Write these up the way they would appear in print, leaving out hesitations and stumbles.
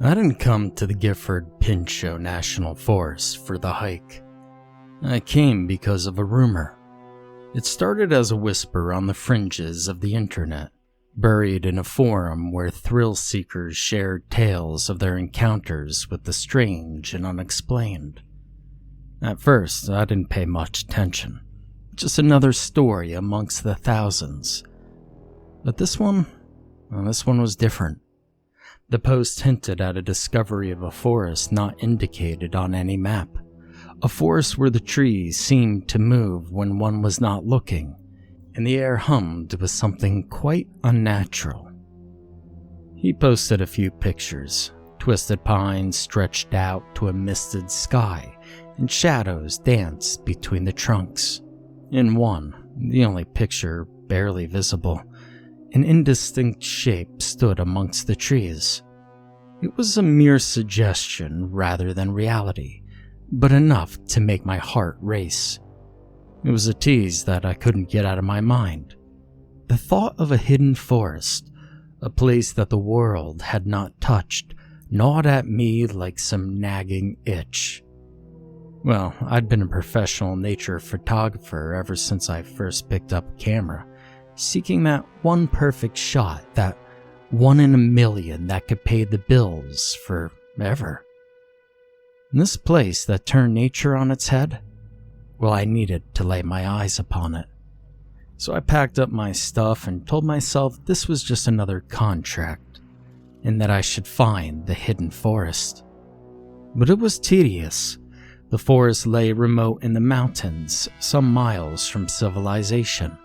I didn't come to the Gifford Pinchot National Forest for the hike. I came because of a rumor. It started as a whisper on the fringes of the internet, buried in a forum where thrill-seekers shared tales of their encounters with the strange and unexplained. At first, I didn't pay much attention. Just another story amongst the thousands. But this one was different. The post hinted at a discovery of a forest not indicated on any map. A forest where the trees seemed to move when one was not looking, and the air hummed with something quite unnatural. He posted a few pictures. Twisted pines stretched out to a misted sky, and shadows danced between the trunks. In one, the only picture barely visible, an indistinct shape stood amongst the trees. It was a mere suggestion rather than reality, but enough to make my heart race. It was a tease that I couldn't get out of my mind. The thought of a hidden forest, a place that the world had not touched, gnawed at me like some nagging itch. Well, I'd been a professional nature photographer ever since I first picked up a camera, seeking that one perfect shot, that one in a million that could pay the bills forever. And this place that turned nature on its head, well, I needed to lay my eyes upon it. So I packed up my stuff and told myself this was just another contract, and that I should find the hidden forest. But it was tedious. The forest lay remote in the mountains, some miles from civilization.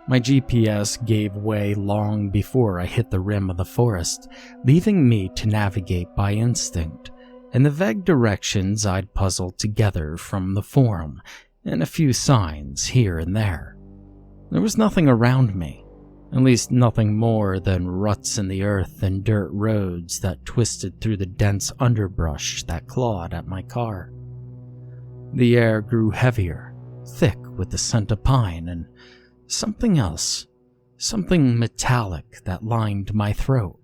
My GPS gave way long before I hit the rim of the forest, leaving me to navigate by instinct, and the vague directions I'd puzzled together from the forum, and a few signs here and there. There was nothing around me, at least nothing more than ruts in the earth and dirt roads that twisted through the dense underbrush that clawed at my car. The air grew heavier, thick with the scent of pine, and something else, something metallic that lined my throat.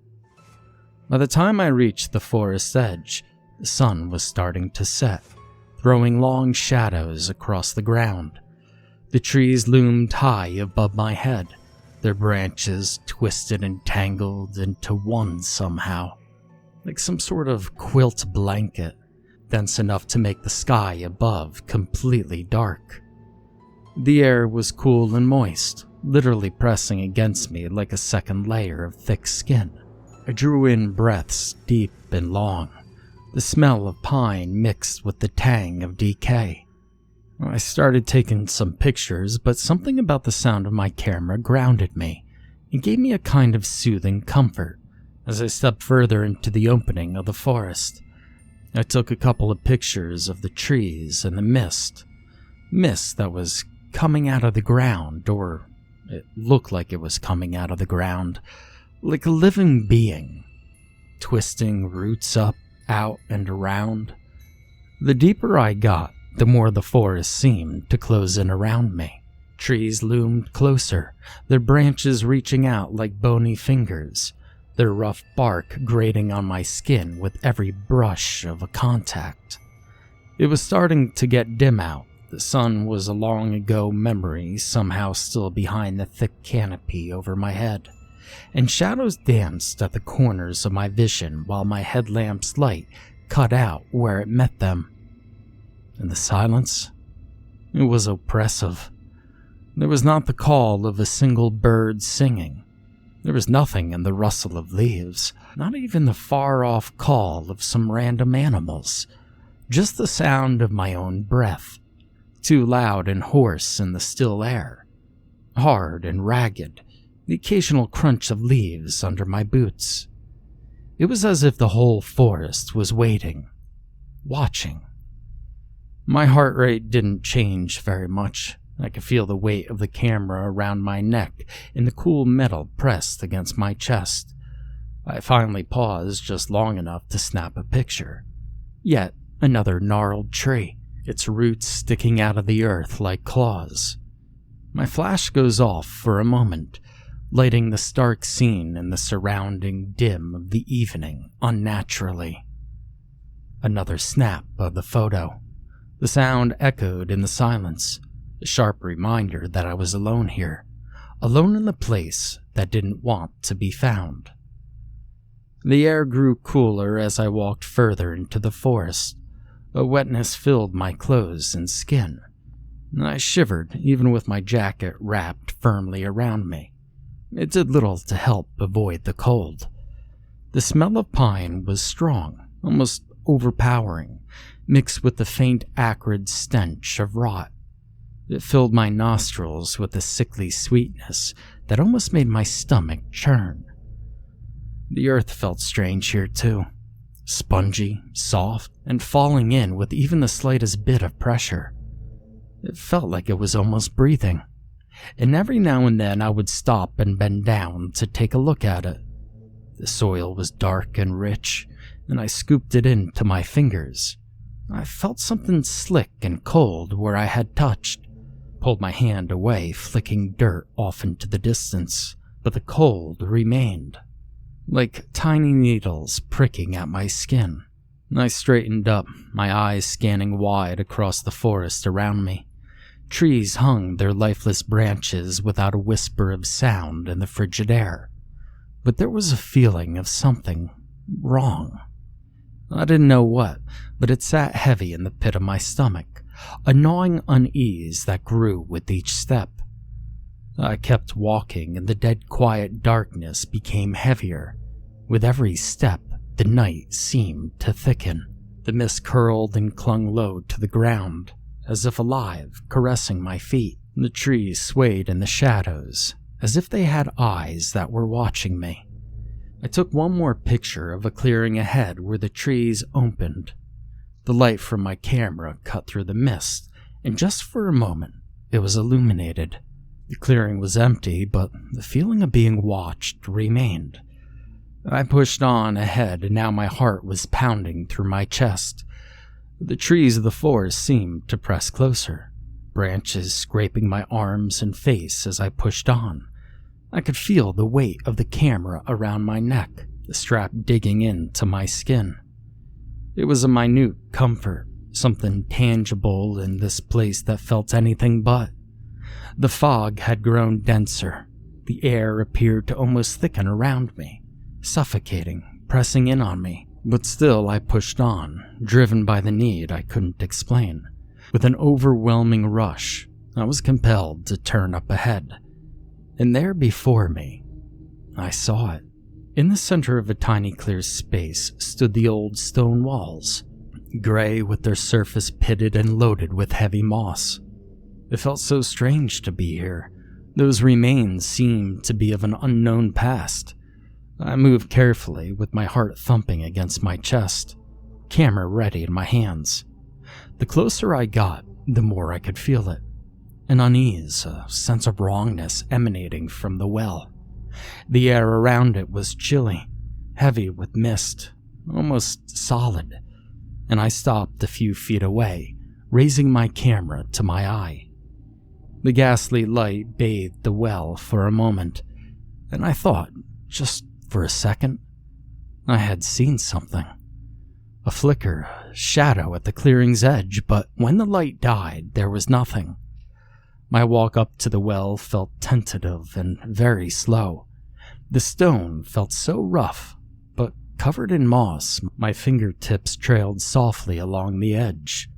By the time I reached the forest's edge, the sun was starting to set, throwing long shadows across the ground. The trees loomed high above my head, their branches twisted and tangled into one somehow, like some sort of quilt blanket, dense enough to make the sky above completely dark. The air was cool and moist, literally pressing against me like a second layer of thick skin. I drew in breaths deep and long, the smell of pine mixed with the tang of decay. I started taking some pictures, but something about the sound of my camera grounded me. It gave me a kind of soothing comfort as I stepped further into the opening of the forest. I took a couple of pictures of the trees and the mist that was coming out of the ground, or it looked like it was coming out of the ground, like a living being, twisting roots up, out, and around. The deeper I got, the more the forest seemed to close in around me. Trees loomed closer, their branches reaching out like bony fingers, their rough bark grating on my skin with every brush of a contact. It was starting to get dim out. The sun was a long ago memory, somehow still behind the thick canopy over my head, and shadows danced at the corners of my vision while my headlamp's light cut out where it met them. And the silence, it was oppressive. There was not the call of a single bird singing. There was nothing in the rustle of leaves, not even the far-off call of some random animals, just the sound of my own breath, too loud and hoarse in the still air, hard and ragged, the occasional crunch of leaves under my boots. It was as if the whole forest was waiting, watching. My heart rate didn't change very much. I could feel the weight of the camera around my neck and the cool metal pressed against my chest. I finally paused just long enough to snap a picture. Yet another gnarled tree, its roots sticking out of the earth like claws. My flash goes off for a moment, lighting the stark scene and the surrounding dim of the evening unnaturally. Another snap of the photo. The sound echoed in the silence, a sharp reminder that I was alone here, alone in the place that didn't want to be found. The air grew cooler as I walked further into the forest. A wetness filled my clothes and skin. I shivered, even with my jacket wrapped firmly around me. It did little to help avoid the cold. The smell of pine was strong, almost overpowering, mixed with the faint acrid stench of rot. It filled my nostrils with a sickly sweetness that almost made my stomach churn. The earth felt strange here too. Spongy, soft, and falling in with even the slightest bit of pressure. It felt like it was almost breathing, and every now and then I would stop and bend down to take a look at it. The soil was dark and rich, and I scooped it into my fingers. I felt something slick and cold where I had touched, pulled my hand away, flicking dirt off into the distance, but the cold remained, like tiny needles pricking at my skin. I straightened up, my eyes scanning wide across the forest around me. Trees hung their lifeless branches without a whisper of sound in the frigid air. But there was a feeling of something wrong. I didn't know what, but it sat heavy in the pit of my stomach, a gnawing unease that grew with each step. I kept walking, and the dead quiet darkness became heavier. With every step, the night seemed to thicken. The mist curled and clung low to the ground, as if alive, caressing my feet. The trees swayed in the shadows, as if they had eyes that were watching me. I took one more picture of a clearing ahead where the trees opened. The light from my camera cut through the mist, and just for a moment, it was illuminated. The clearing was empty, but the feeling of being watched remained. I pushed on ahead, and now my heart was pounding through my chest. The trees of the forest seemed to press closer, branches scraping my arms and face as I pushed on. I could feel the weight of the camera around my neck, the strap digging into my skin. It was a minute comfort, something tangible in this place that felt anything but. The fog had grown denser. The air appeared to almost thicken around me, suffocating, pressing in on me. But still I pushed on, driven by the need I couldn't explain. With an overwhelming rush, I was compelled to turn up ahead. And there before me, I saw it. In the center of a tiny clear space stood the old stone walls, gray with their surface pitted and loaded with heavy moss. It felt so strange to be here. Those remains seemed to be of an unknown past. I moved carefully, with my heart thumping against my chest, camera ready in my hands. The closer I got, the more I could feel it. An unease, a sense of wrongness emanating from the well. The air around it was chilly, heavy with mist, almost solid, and I stopped a few feet away, raising my camera to my eye. The ghastly light bathed the well for a moment, and I thought, just for a second, I had seen something. A flicker, a shadow at the clearing's edge, but when the light died, there was nothing. My walk up to the well felt tentative and very slow. The stone felt so rough, but covered in moss, my fingertips trailed softly along the edge.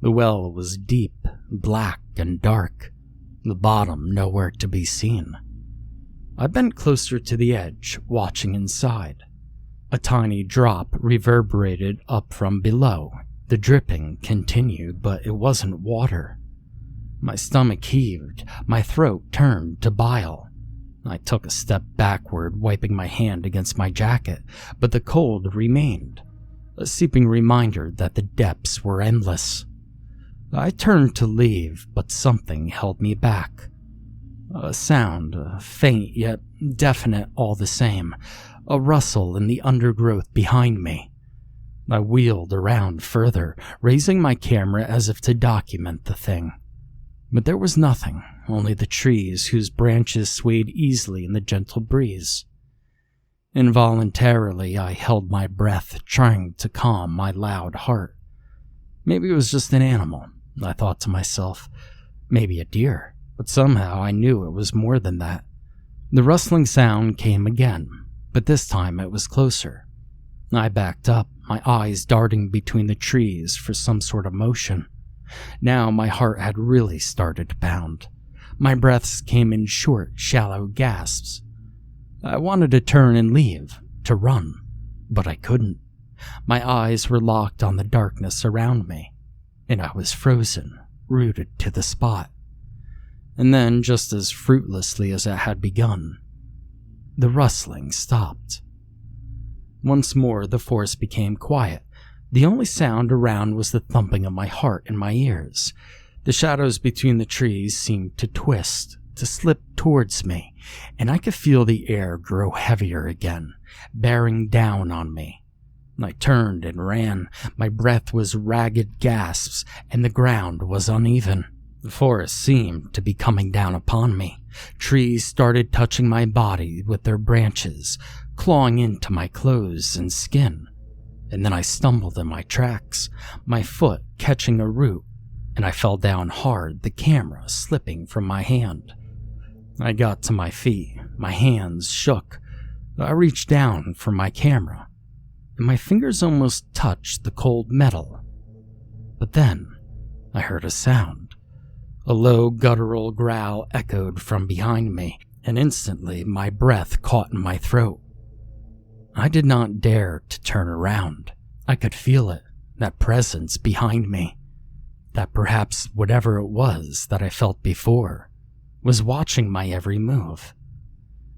The well was deep, black, and dark, the bottom nowhere to be seen. I bent closer to the edge, watching inside. A tiny drop reverberated up from below. The dripping continued, but it wasn't water. My stomach heaved, my throat turned to bile. I took a step backward, wiping my hand against my jacket, but the cold remained, a seeping reminder that the depths were endless. I turned to leave, but something held me back. A sound, faint yet definite all the same, a rustle in the undergrowth behind me. I wheeled around further, raising my camera as if to document the thing. But there was nothing, only the trees whose branches swayed easily in the gentle breeze. Involuntarily, I held my breath, trying to calm my loud heart. Maybe it was just an animal, I thought to myself. Maybe a deer, but somehow I knew it was more than that. The rustling sound came again, but this time it was closer. I backed up, my eyes darting between the trees for some sort of motion. Now my heart had really started to pound. My breaths came in short, shallow gasps. I wanted to turn and leave, to run, but I couldn't. My eyes were locked on the darkness around me, and I was frozen, rooted to the spot. And then, just as fruitlessly as it had begun, the rustling stopped. Once more, the forest became quiet. The only sound around was the thumping of my heart in my ears. The shadows between the trees seemed to twist, to slip towards me, and I could feel the air grow heavier again, bearing down on me. I turned and ran. My breath was ragged gasps, and the ground was uneven. The forest seemed to be coming down upon me. Trees started touching my body with their branches, clawing into my clothes and skin. And then I stumbled in my tracks, my foot catching a root, and I fell down hard, the camera slipping from my hand. I got to my feet, my hands shook. I reached down for my camera, and my fingers almost touched the cold metal. But then I heard a sound. A low guttural growl echoed from behind me, and instantly my breath caught in my throat. I did not dare to turn around. I could feel it, that presence behind me. That perhaps whatever it was that I felt before was watching my every move.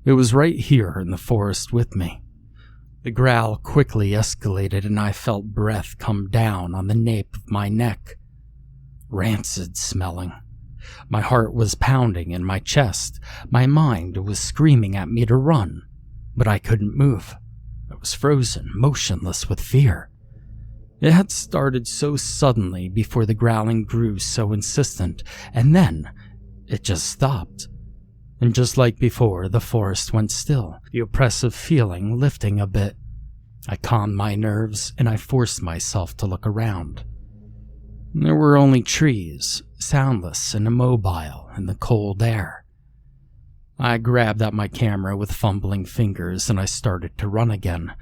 It was right here in the forest with me. The growl quickly escalated, and I felt breath come down on the nape of my neck. Rancid smelling. My heart was pounding in my chest. My mind was screaming at me to run, but I couldn't move. I was frozen, motionless with fear. It had started so suddenly before the growling grew so insistent, and then it just stopped. And just like before, the forest went still, the oppressive feeling lifting a bit. I calmed my nerves, and I forced myself to look around. There were only trees, soundless and immobile in the cold air. I grabbed at my camera with fumbling fingers, and I started to run again.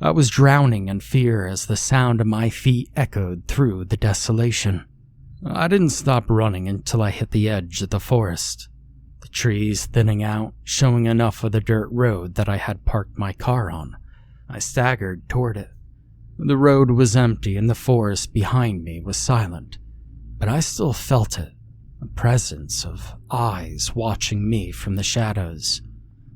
I was drowning in fear as the sound of my feet echoed through the desolation. I didn't stop running until I hit the edge of the forest. The trees thinning out, showing enough of the dirt road that I had parked my car on. I staggered toward it. The road was empty and the forest behind me was silent, but I still felt it, a presence of eyes watching me from the shadows.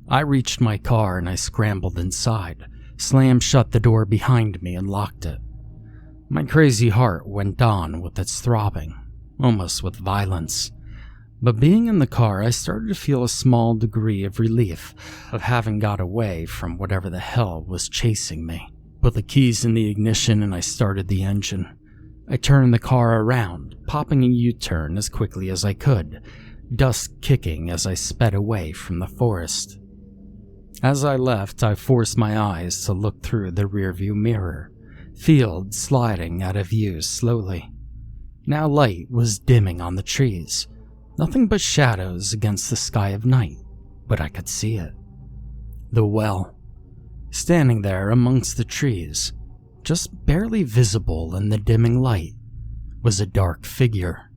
I reached my car and I scrambled inside, slammed shut the door behind me and locked it. My crazy heart went on with its throbbing, almost with violence. But being in the car, I started to feel a small degree of relief of having got away from whatever the hell was chasing me. Put the keys in the ignition and I started the engine. I turned the car around, popping a U-turn as quickly as I could, dust kicking as I sped away from the forest. As I left, I forced my eyes to look through the rearview mirror, field sliding out of view slowly. Now light was dimming on the trees, nothing but shadows against the sky of night, but I could see it. The well. Standing there amongst the trees, just barely visible in the dimming light, was a dark figure.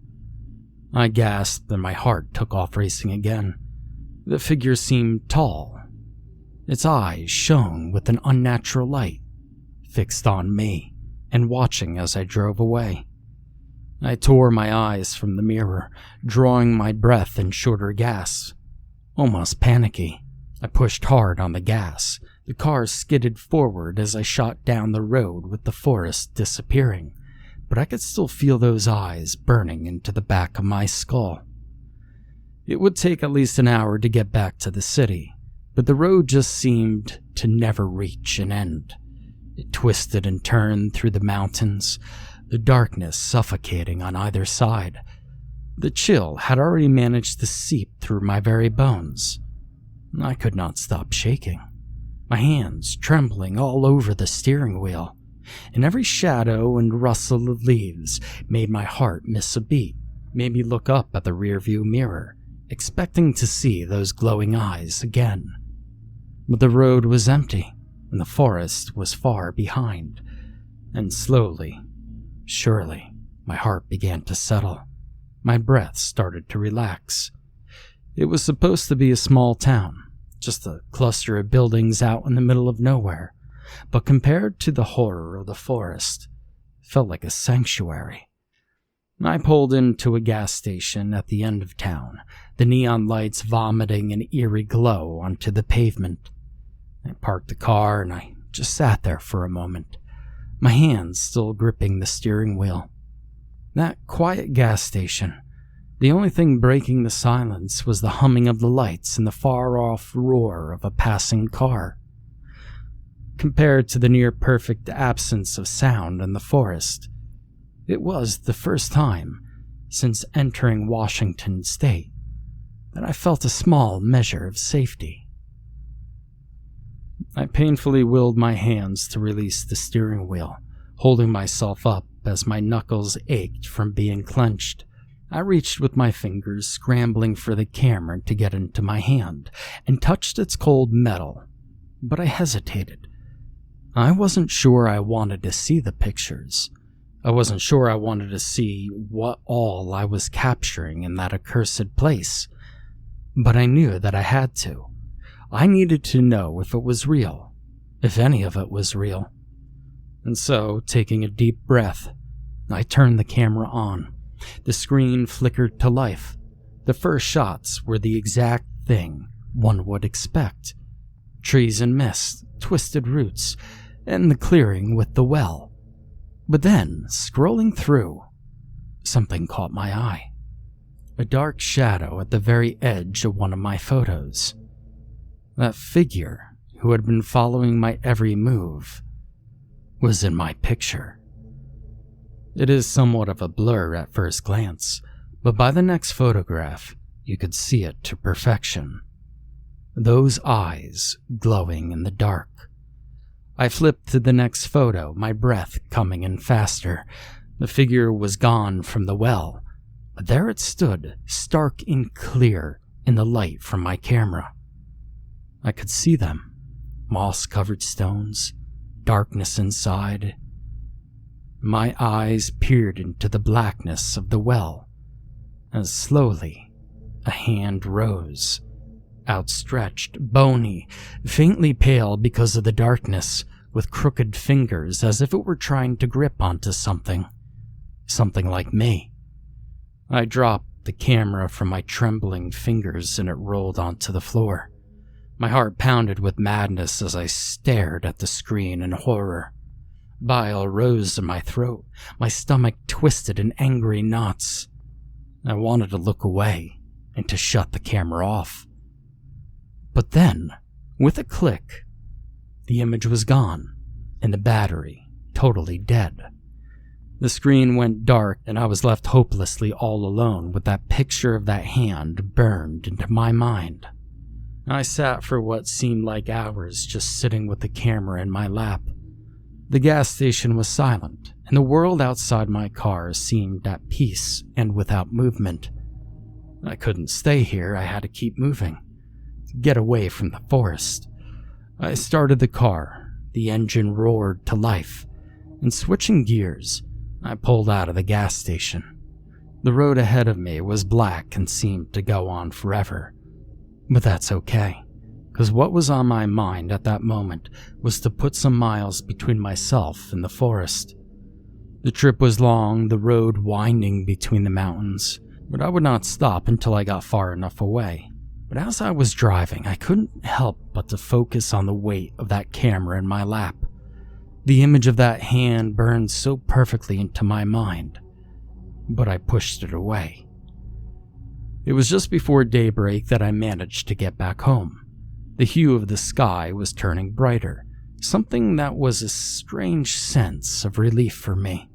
I gasped and my heart took off racing again. The figure seemed tall. Its eyes shone with an unnatural light, fixed on me and watching as I drove away. I tore my eyes from the mirror, drawing my breath in shorter gasps, almost panicky. I pushed hard on the gas. The car skidded forward as I shot down the road with the forest disappearing, but I could still feel those eyes burning into the back of my skull. It would take at least an hour to get back to the city, but the road just seemed to never reach an end. It twisted and turned through the mountains, the darkness suffocating on either side. The chill had already managed to seep through my very bones. I could not stop shaking, my hands trembling all over the steering wheel, and every shadow and rustle of leaves made my heart miss a beat, made me look up at the rearview mirror, expecting to see those glowing eyes again. But the road was empty, and the forest was far behind, and slowly, surely, my heart began to settle. My breath started to relax. It was supposed to be a small town, just a cluster of buildings out in the middle of nowhere, but compared to the horror of the forest, it felt like a sanctuary. I pulled into a gas station at the end of town, the neon lights vomiting an eerie glow onto the pavement. I parked the car and I just sat there for a moment, my hands still gripping the steering wheel. That quiet gas station, the only thing breaking the silence was the humming of the lights and the far-off roar of a passing car. Compared to the near-perfect absence of sound in the forest, it was the first time since entering Washington State that I felt a small measure of safety. I painfully willed my hands to release the steering wheel, holding myself up as my knuckles ached from being clenched. I reached with my fingers, scrambling for the camera to get into my hand, and touched its cold metal, but I hesitated. I wasn't sure I wanted to see the pictures. I wasn't sure I wanted to see what all I was capturing in that accursed place, but I knew that I had to. I needed to know if it was real, if any of it was real. And so, taking a deep breath, I turned the camera on. The screen flickered to life. The first shots were the exact thing one would expect. Trees and mist, twisted roots, and the clearing with the well. But then, scrolling through, something caught my eye. A dark shadow at the very edge of one of my photos. That figure, who had been following my every move, was in my picture. It is somewhat of a blur at first glance, but by the next photograph, you could see it to perfection. Those eyes glowing in the dark. I flipped to the next photo, my breath coming in faster. The figure was gone from the well, but there it stood, stark and clear in the light from my camera. I could see them, moss-covered stones, darkness inside. My eyes peered into the blackness of the well, as slowly a hand rose, outstretched, bony, faintly pale because of the darkness, with crooked fingers as if it were trying to grip onto something like me. I dropped the camera from my trembling fingers and it rolled onto the floor. My heart pounded with madness as I stared at the screen in horror. Bile rose in my throat, my stomach twisted in angry knots. I wanted to look away and to shut the camera off. But then, with a click, the image was gone and the battery totally dead. The screen went dark and I was left hopelessly all alone with that picture of that hand burned into my mind. I sat for what seemed like hours just sitting with the camera in my lap. The gas station was silent, and the world outside my car seemed at peace and without movement. I couldn't stay here, I had to keep moving, to get away from the forest. I started the car, the engine roared to life, and switching gears, I pulled out of the gas station. The road ahead of me was black and seemed to go on forever. But that's okay, because what was on my mind at that moment was to put some miles between myself and the forest. The trip was long, the road winding between the mountains, but I would not stop until I got far enough away. But as I was driving, I couldn't help but to focus on the weight of that camera in my lap. The image of that hand burned so perfectly into my mind, but I pushed it away. It was just before daybreak that I managed to get back home. The hue of the sky was turning brighter, something that was a strange sense of relief for me.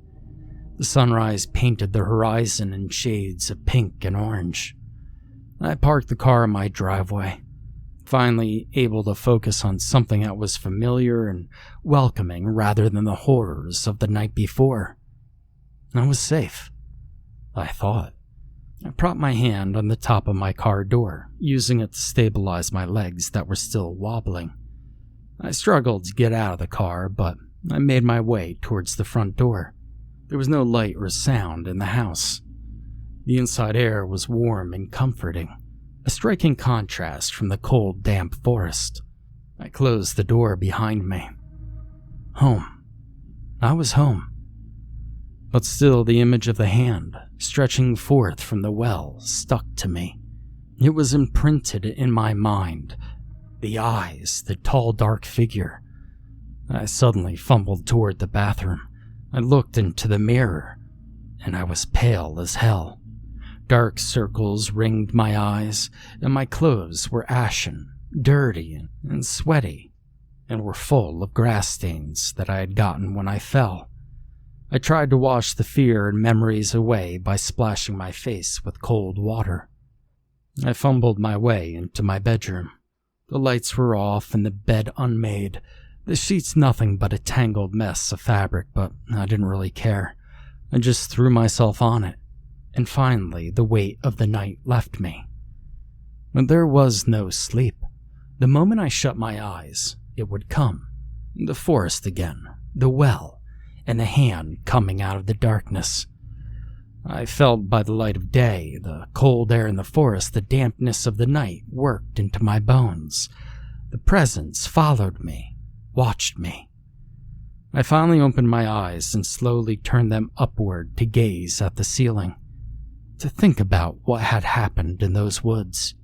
The sunrise painted the horizon in shades of pink and orange. I parked the car in my driveway, finally able to focus on something that was familiar and welcoming rather than the horrors of the night before. I was safe, I thought. I propped my hand on the top of my car door, using it to stabilize my legs that were still wobbling. I struggled to get out of the car, but I made my way towards the front door. There was no light or sound in the house. The inside air was warm and comforting, a striking contrast from the cold, damp forest. I closed the door behind me. Home. I was home. But still the image of the hand, stretching forth from the well, stuck to me. It was imprinted in my mind. The eyes, the tall, dark figure. I suddenly fumbled toward the bathroom. I looked into the mirror, and I was pale as hell. Dark circles ringed my eyes, and my clothes were ashen, dirty, and sweaty, and were full of grass stains that I had gotten when I fell. I tried to wash the fear and memories away by splashing my face with cold water. I fumbled my way into my bedroom. The lights were off and the bed unmade. The sheets nothing but a tangled mess of fabric, but I didn't really care. I just threw myself on it, and finally the weight of the night left me. But there was no sleep. The moment I shut my eyes, it would come. The forest again, the well, and the hand coming out of the darkness. I felt by the light of day, the cold air in the forest, the dampness of the night worked into my bones. The presence followed me, watched me. I finally opened my eyes and slowly turned them upward to gaze at the ceiling, to think about what had happened in those woods.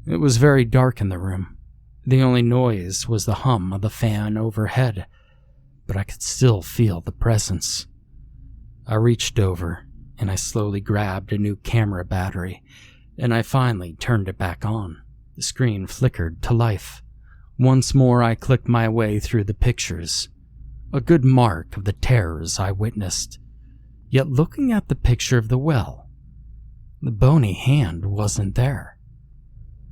It was very dark in the room. The only noise was the hum of the fan overhead, but I could still feel the presence. I reached over and I slowly grabbed a new camera battery, and I finally turned it back on. The screen flickered to life. Once more I clicked my way through the pictures, a good mark of the terrors I witnessed. Yet looking at the picture of the well, the bony hand wasn't there.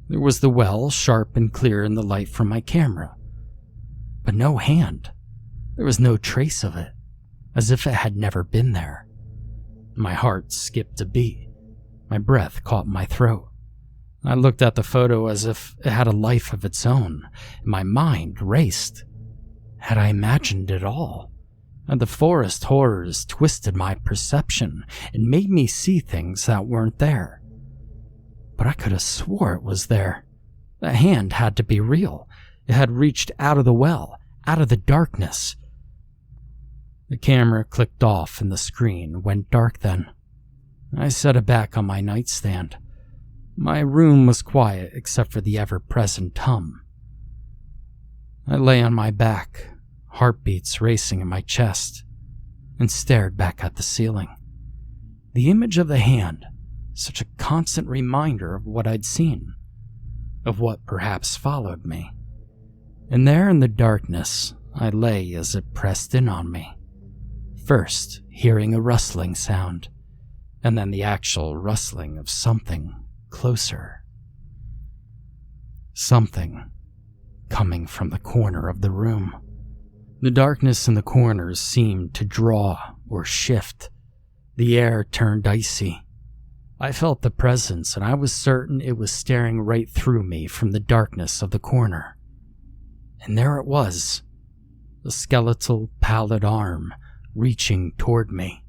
There was the well, sharp and clear in the light from my camera, but no hand. There was no trace of it, as if it had never been there. My heart skipped a beat. My breath caught my throat. I looked at the photo as if it had a life of its own, and my mind raced. Had I imagined it all? Had the forest horrors twisted my perception and made me see things that weren't there? But I could have swore it was there. The hand had to be real. It had reached out of the well, out of the darkness. The camera clicked off and the screen went dark then. I set it back on my nightstand. My room was quiet except for the ever-present hum. I lay on my back, heartbeats racing in my chest, and stared back at the ceiling. The image of the hand, such a constant reminder of what I'd seen, of what perhaps followed me. And there in the darkness, I lay as it pressed in on me. First, hearing a rustling sound, and then the actual rustling of something closer. Something coming from the corner of the room. The darkness in the corners seemed to draw or shift. The air turned icy. I felt the presence, and I was certain it was staring right through me from the darkness of the corner. And there it was, a skeletal, pallid arm reaching toward me.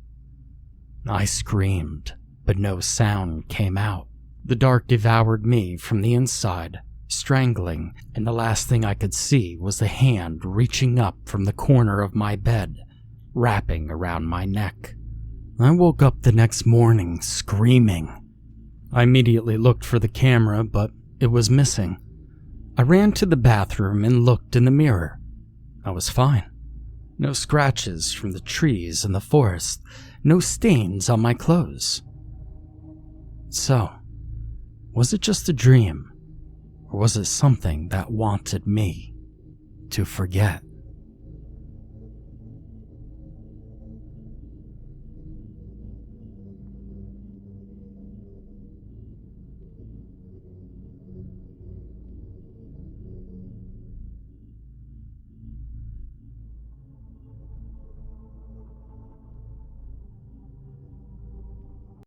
I screamed, but no sound came out. The dark devoured me from the inside, strangling, and the last thing I could see was the hand reaching up from the corner of my bed, wrapping around my neck. I woke up the next morning screaming. I immediately looked for the camera, but it was missing. I ran to the bathroom and looked in the mirror. I was fine. No scratches from the trees in the forest, no stains on my clothes. So, was it just a dream, or was it something that wanted me to forget?